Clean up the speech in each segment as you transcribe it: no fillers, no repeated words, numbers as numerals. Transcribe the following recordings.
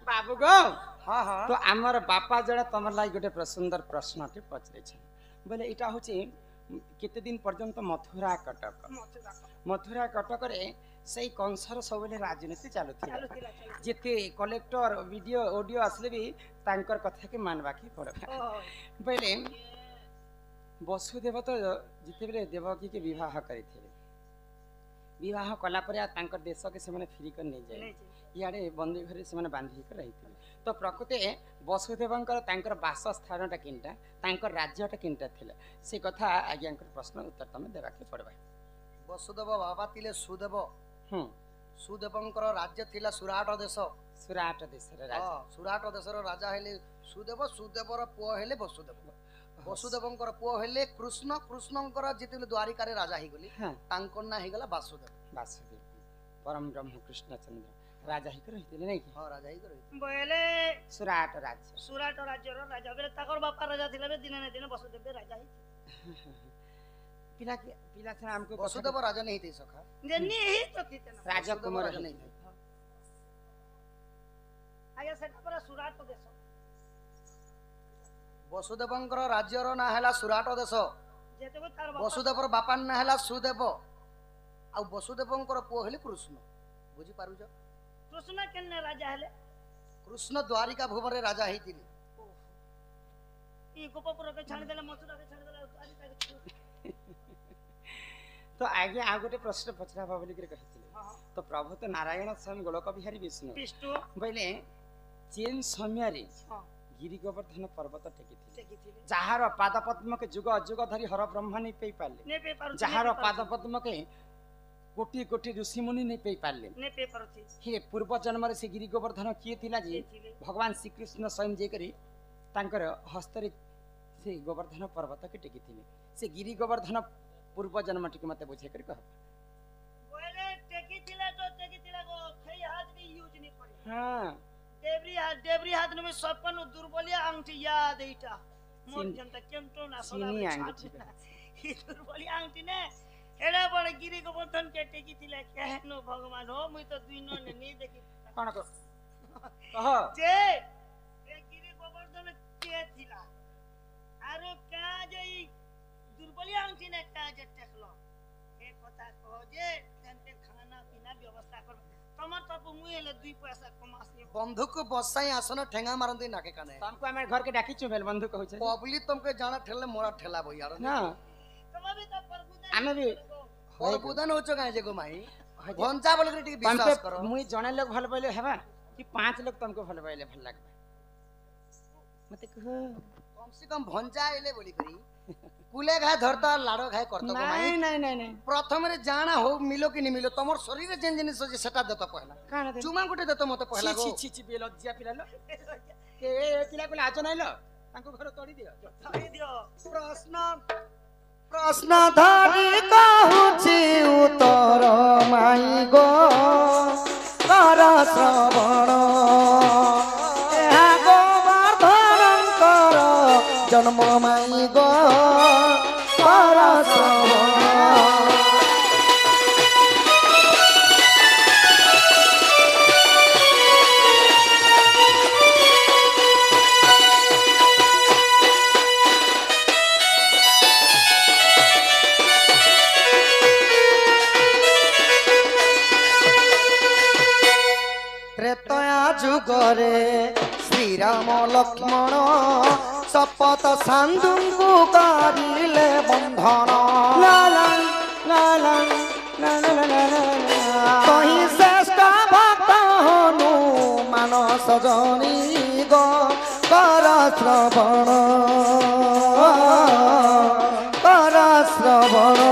बाबू गो हाँ हाँ तो आमर बापा जड़े तुम लगे गोटे सुंदर प्रश्न पचारे बोले यहाँ हूँ केते दिन पर्यंत मथुरा कटक से कंसर सब राजनीति चलुला जिते कलेक्टर वीडियो ऑडियो आसले भी तांकर कथा के मानवा के पड़ा बोले वसुदेव तो जिते बेले देवकी के विवाह करते विवाह कलापर देश के से फिरिक नहीं जाए इे बंदी घर से बांधिक रही तो प्रकृति वसुदेवर बासस्थानटा किनटा राज्यटा किनटा से कथा आज्ञा प्रश्न उत्तर तुम देवाक पड़वा वसुदेव बाबा तिले सुदेव सुदेवंकर राज्य थिला सुराट देश सुराट देश सुराट देशर राजा हेले सुदेव सुदेवर पुओ हेले वसुदेव वसुदेवंकर पुओ हेले कृष्ण कृष्णंकर जिते द्वारिका रे राजा ही गली तांकर ना हेगला वासुदेव वासुदेव परम ब्रह्म कृष्ण चंद्र राजा ही रही नहीं कि हां राजा ही रही बोले सुराट राज्य रो राजा बेले ताकर बापा राजा थिले बे दिन ने दिन वसुदेव राजा ही पिला से हमको वसुदेव राजा नहीं थे सखा जन्नी ही तो थी ना राजा कुमार नहीं थे आगे से पर सुराट देश वसुदेवंकर राज्यर ना हैला सुराट देश जेते तार वसुदेवर बापा ना हैला सुदेव आ वसुदेवंकर पुओ हेले कृष्ण बुझी पारु छ कृष्ण केने राजा हेले कृष्ण द्वारिका भुवन रे राजा हेतिले ई गोपपुर के छाड़ देले मथुरा के छाड़ देले द्वारिका के तो आगे आ गोटे प्रश्न पचरा बोली के कहथिले तो प्रभु तो नारायण स्वयं गोलक बिहारी विष्णु बोले चेन समय रे गिरि गोवर्धन पर्वत टेकी जहार पाद पद्म के जुग अजुग धरी हर ब्रह्म नहीं पे पाले जहार पाद पद्म के कोटि कोटि ऋषि मुनि नहीं पे पाले हे पूर्व जन्म से गिरि गोवर्धन किए थिला जी भगवान श्री कृष्ण स्वयं जे करी तांकर हस्त रे से गोवर्धन पर्वत के टेकी थिले से गिरि गोवर्धन पूर्व जन्म टिक मते बुझे कर कह बोले टेकी थिला तो टेकी थिला को खई हाथ भी यूज नहीं करे हां देवरी हाथ में सपन दुर्बलिया अंगठी याद एटा मोर जनता केमटो ना सदा ई दुर्बलिया अंगठी ने एडा बड़ गिरि गोवर्धन के टेकी थिला कहनो भगवान हो मुई तो दुइनो ने नहीं देखी कोन को कह जे ए गिरि गोवर्धन के थिला आरो का जे दुर्बलिया अंगठी ने का जे टेकलो ए कथा कह जे जनते खाना पीना व्यवस्था कर तमर तब मुई ले 2 पैसा कमासी बंधुक बसाई आसन ठेंगा मारंदी नाके काने तुमको हमारे घर के डाकी चुबेल बंधु कहू छे पब्लिक तुमके जाना ठेले मोरा ठेला भई यार ना तुम भी तो प्रभुदान हमें भी प्रभुदान होचो काहे जे गो माई भंचा बोल के विश्वास करो मुई जने लोग भल पइले हेबा कि 5 लोग तुमको भल पइले भल लागबा मते कह कम से कम भंचा आइले बोली करी कुले खाए धरता लाड़ो खाए करतो गो माई नहीं प्रथम रे जाना हो मिलो कि नहीं मिलो तमर शरीर रे जेन जिनिस जे सेटा देतो पहला काना दे चुमा गुटे देतो मते पहला गो छी बेलज्जिया पिलालो ए पिला को लाज नाइलो तांको घर तोड़ी दियो प्रश्न धारी कहूची उत्तर माई गो कर श्रवण एहा गोवर्धन कर जन्म माई गो कर श्रवण जुगरे श्री राम लक्ष्मण शपथ साधु कारिले बंधन कहीं श्रेष्ठ भक्त हनुमान सजनी गो कर श्रवण कर श्रवण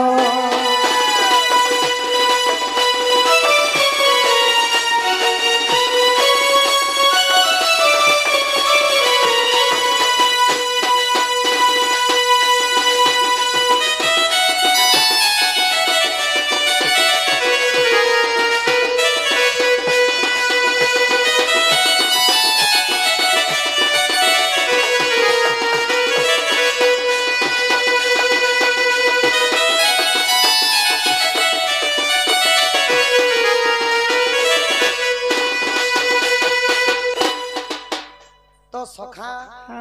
ସଖା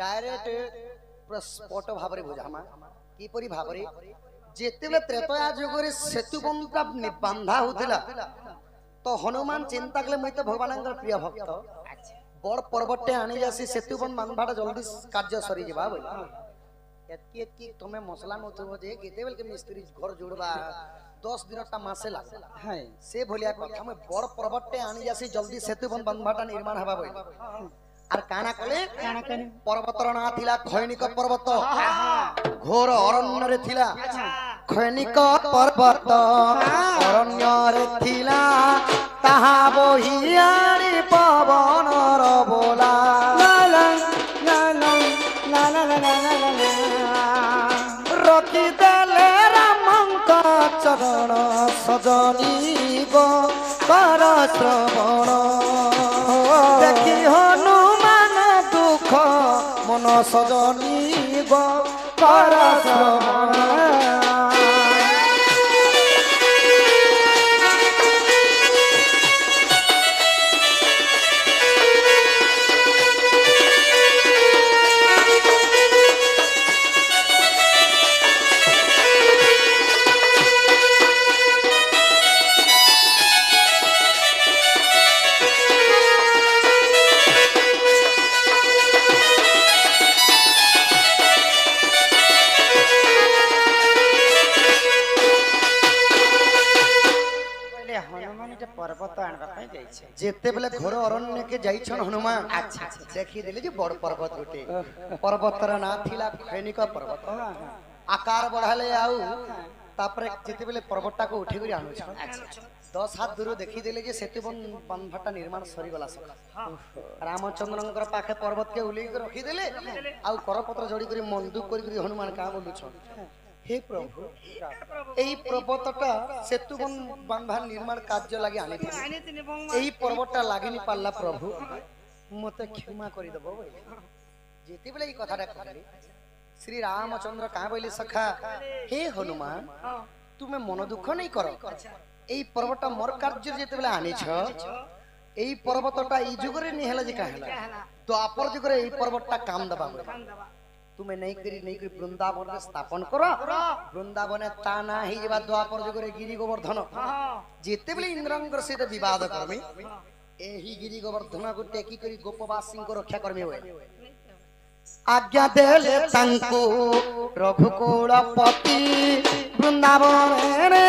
डायरेक्ट स्पट भाव रे बुझामा किपरि भाव रे जेतेबे त्रेतया जुगरे सेतु बंधटा बांधा होतिला तो हनुमान चिंता कले मई तो भगवानंकर प्रिय भक्त बड़ पर्वतटे आनी जासी सेतु बंध बांधबाटा जल्दी कार्य सरी जेबा बोल एतकी एतकी तमे मसला नथबो जे केतेबेल के मिस्त्री घर जोड़बा 10 दिनटा मासे लागे हां से भलिया कथा में बड़ पर्वतटे आनी जासी जल्दी सेतु बंध बांधबाटा निर्माण हबा बोल আর কানা কলে পর্বতর না থিলা খৈনিক পর্বত ঘোর অরণ্যরে থিলা খৈনিক পর্বত অরণ্যরে থিলা তাহা বহিয়ারি পবনর বোলা রকি দেলে রামঙ্ক চরণ সজনী গো কর শ্রবণ দেখি হনুমান দুঃখ মন সজনী গো কর শ্রবণ जेते बेले घोर अरण्य के जाइछन हनुमान अच्छा देखि देले जे बड़ पर्वत उठे पर्वतर ना थिला खैनिक पर्वत आकार बढ़ाले आउ तापरे जेते बेले पर्वतटा को उठे करी आनु छ 10 हाथ दूर देखि देले जे सेतु बंधटा निर्माण सरी गला सका रामचंद्रनकर पाखे पर्वत के उली के रखि देले आउ करपत्र जोड़ी करी मंदुक करी हनुमान का बोलु छ हे प्रभु एई पर्वतटा सेतु बांधा निर्माण कार्य लागि आनी एई पर्वतटा लागिनी पाल्ला प्रभु मते क्षमा करि दबो जेते बेले ई कथाटा कहली श्री रामचंद्र का बोली सखा हे हनुमान तुमे मन दुख नहीं करो एई पर्वतटा मोर कार्य जेते बेले आनी छ एई पर्वतटा ई जुगरे नि हेला जे कहला द्वापर जुगरे एई पर्वतटा काम दबा तुम्हें नहीं करी वृंदावन में स्थापन करो वृंदावन ता ना ही जेबा द्वापर जुगरे गिरि गोवर्धन जेते बेले इंद्रंगर सहित विवाद करमी एही गिरि गोवर्धन को टेकी करी गोपवासी को रक्षा करमी होय आज्ञा देले तांको रघुकुलपति वृंदावन रे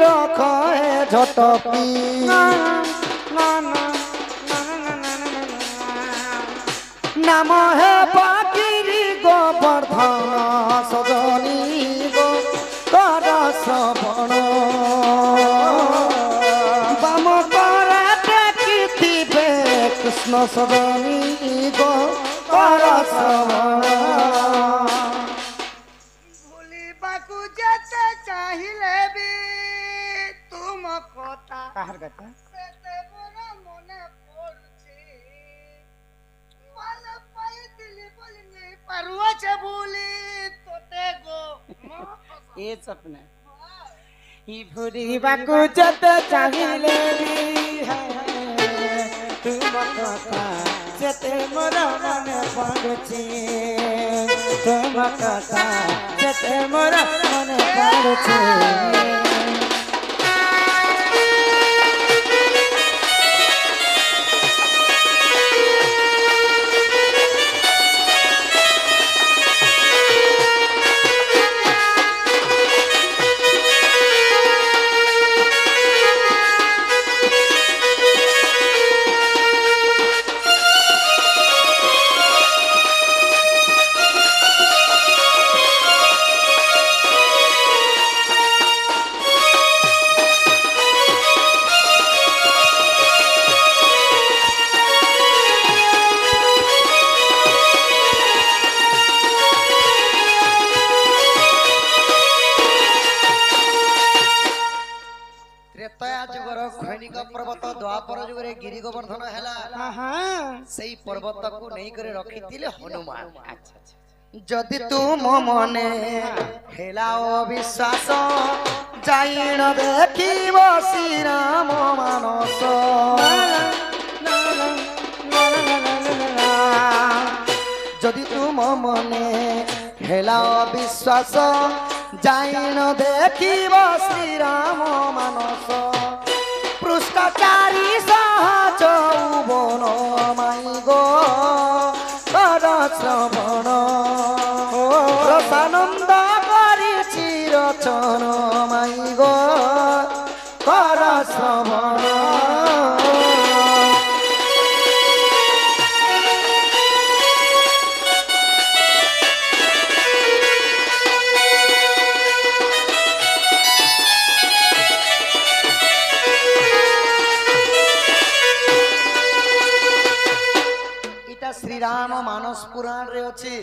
रखे झटपी नाम है बागिरी गोवर्धन सजनी गो कर श्रवण बाम करा टेकिथिबे कृष्ण सजनी गो कर श्रवण भूलिबाकु जेते चाहिले भी तुम कथा काहर कथा सेते मोर मने पड़ुछि माल पाई दिली बोलनी परवा छे भूली तोते गो ए सपना ई भूलिबाकु जते चाहिले भी तुम कथा जते मोर मने पड़ुछि तुम कथा जते मोर मने पड़ुछि पर्वत द्वापर जुगरे गिरि गोवर्धन हैला सेई पर्वत को नहीं करे रखी थिले हनुमान अच्छा जदि तुम मने हेला अविश्वास जाइन देखिब श्री राम मानस যদি তুম মনে হেলা বিশ্বাস যাইন দেখিব শ্রীরাম মানস পৃষ্ঠাচারী সহচৌবন মাই গো কর শ্রবণ রসানন্দ করিছি রচন মাই গো কর শ্রবণ श्रीराम मानस पुराण रे अछि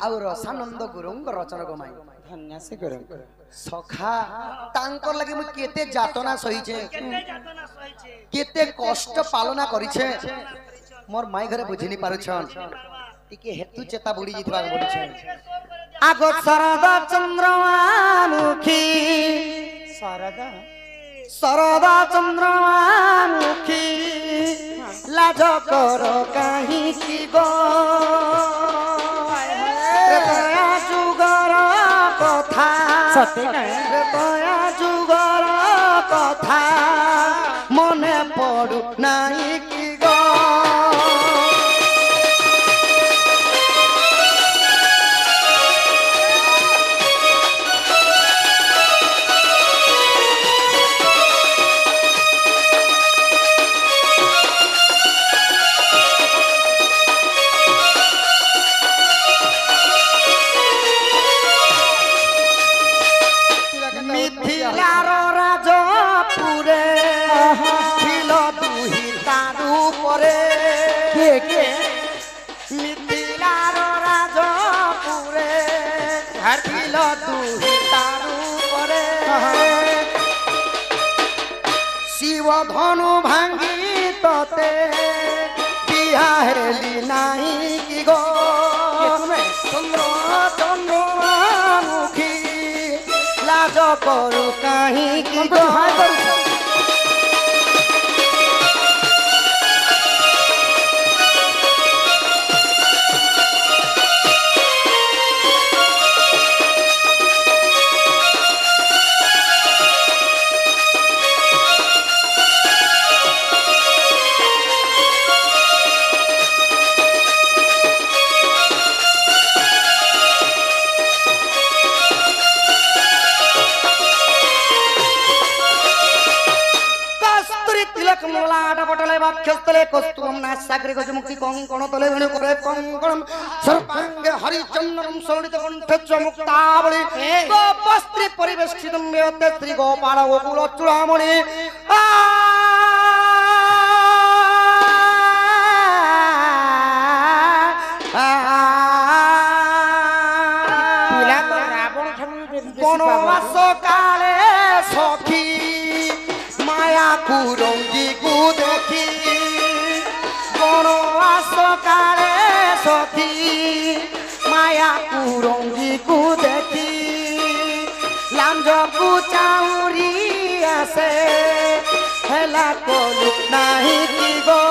आ रसानंद गुरुंग रचना गमाई धन्य से गुरु सखा तांकर लगे मु केते जातना सही छे केते जातना सही छे केते कष्ट पालना करी छे मोर माई घरे बुझिनी पारु छन टिके हेतु चेता बुडी जितबा बोली छे आगो शरद चंद्रमुखी शारदा शरदा चंद्रमुखी लाज करो कहीं की गो दया जुगर कथा दया जुगर कथा मने पड़ू नहीं की गो शिव धनु भांगी तते बिहा हेली नहीं की गो चंद्रमुखी लाज करू कहीं की गो वाक्यस्थले कस्तुरम नासाग्रे गजमुक्ति कंकण तले वेणु करे कंकणम सर्वांगे हरिचंदनम शोणित कंठे चमुक्तावली गोपस्त्री परिवेष्टितम मेते श्री गोपाल गोकुल चूड़ामणि वनवास काले सखी माया कुरंगी को देखी वनवास काले सखी माया कुरंगी को देखी लांज को चाउरी आसे हेला कोलु नाही की गो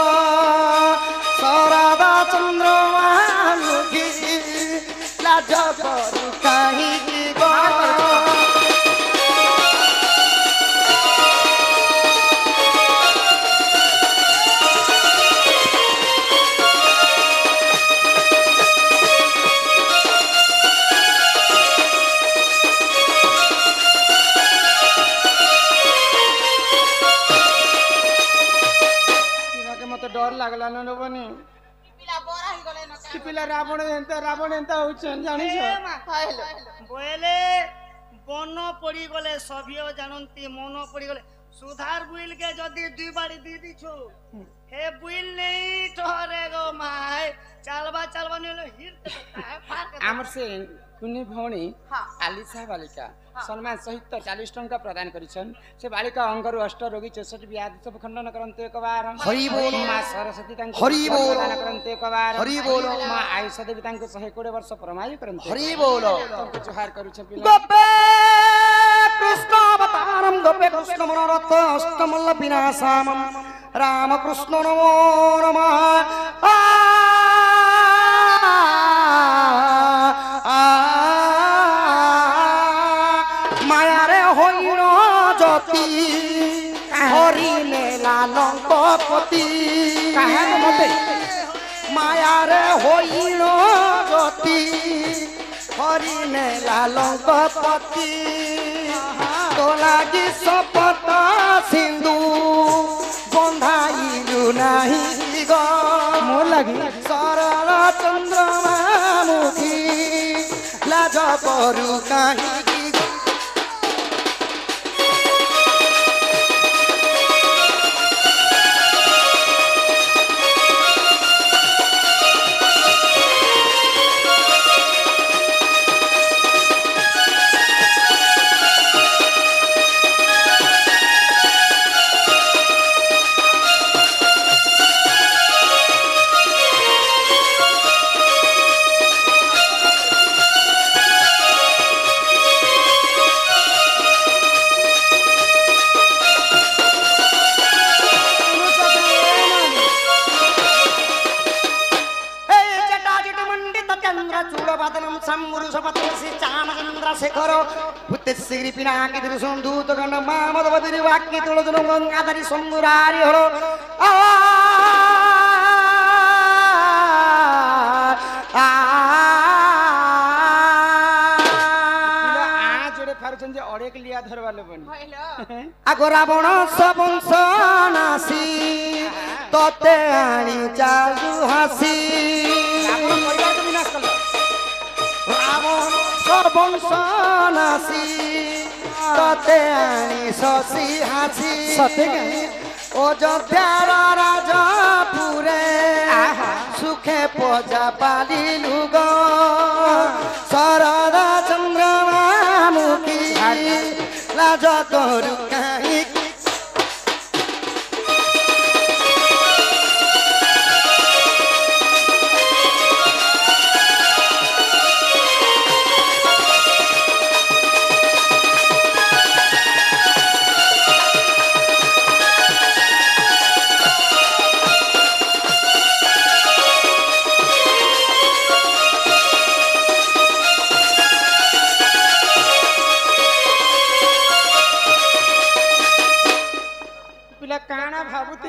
शरद चंद्रमुखी लाज करू काहे की गो डर लागला न बनी पिला रावण एंता होछन जानि छ बोले बन पड़ी गले सभियो जानंती मन पड़ी गले सुधार बुइल के जदी दुई बारी दी दी छु हे बुइल नहीं ठहरे गो माय चलबा नेलो हिर आमर से कुनी भौणी आलिसा बालिका सम्मान सहित 40 टंका प्रदान करिछन से बालिका अंगरु अष्ट रोगी 64 व्याधि सब खंडन करन्ते एक बार हरि बोल मां सरस्वती तांको हरि बोल प्रदान करन्ते एक बार हरि बोल मां आयुष देवी तांको 120 वर्ष परमायु करन्ते हरि बोल तांको जोहार करूछ पिला गोपे कृष्ण अवतारम गोपे कृष्ण मनोरथ अष्टमल्ल विनाशामम राम कृष्ण नमो नमः নেলা লঙ্কপতি কাহাকে মতে মায়ারে হইল গতি হরি নেলা লঙ্কপতি তো লাগি শপথ সিন্ধু বন্ধাইলু নাহি গো মোর লাগি ସରଳ ଚନ୍ଦ୍ରମା ମୁଖୀ ଲାଜ କରୁ କାହିଁକି शेखर भूतेश्री पिनाकी दूत गण मामदवती वाक्य तुलजन गंगाधरी समुरारी हलो अड़ेक लिया धरवाले बनी आगो रावण सबंश नासी तोते आनी चालू हासी रावण सबंश नासी तोते आनी शशि हासी सते अयोध्यार राजपुरे सुखे पजा पालिलु गो शरद चंद्रमा मुखी लाज करू काहिँकी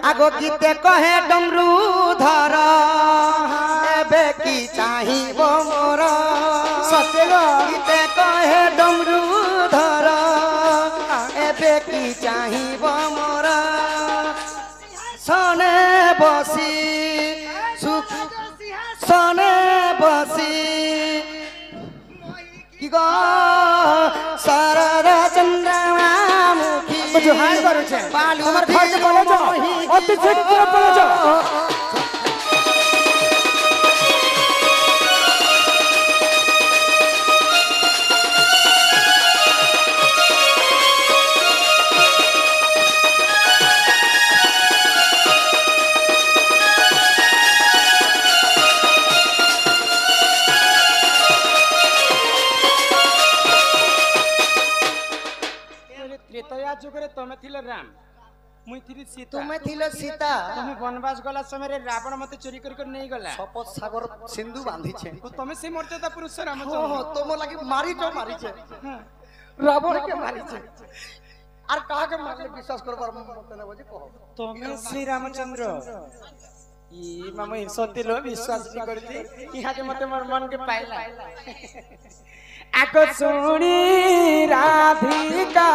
आगो गीते कहे डमरू धर एबे की चाहिबो मोर सत्य गीते कहे डमरू धर एबे की चाहिबो मोर सने बसी सुख सने बसी की गो शरद चंद्रमा मुखी जो हाय करे छे बालू हमर घर के बोले जो अति शीघ्र बोले जो त्रेतया जुगरे तमे थिले राम मुई थिली सीता तुम्हें थिलो सीता तमे वनवास गला समय रे रावण मते चोरी कर नहीं गला शपथ सागर सिंधु बांधी छे तो तमे से मर्यादा पुरुष राम हो हो तुम लगी मारी छे रावण के मारी छे आर कहा के मारले विश्वास करबार मत ना बजे कहो तमे श्री रामचंद्र ई मामा सत्य लो विश्वास नहीं करती इहा के मते मोर मन के पाइला आको सुनी राधिका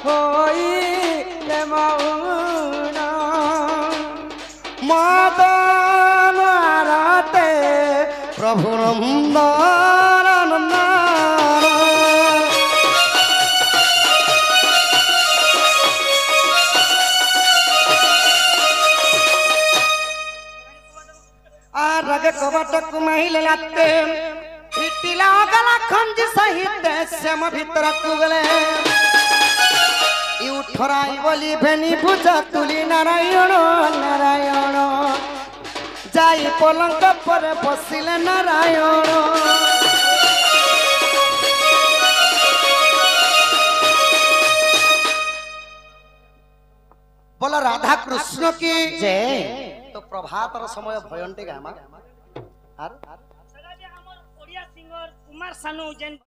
होई ले मौन मदन आरते प्रभु नंदन रग कबटक महिल लाते पिटिला गला खंज सहित श्याम भीतर कुगले यू ठराई बोली भेनी भुजा तुली नारायण नारायण जाई पलंक पर बसिले नारायण बोला राधा कृष्ण की जय तो प्रभातर समय भयंटे गामा आर ओडिया सिंगर कुमार सानू जेन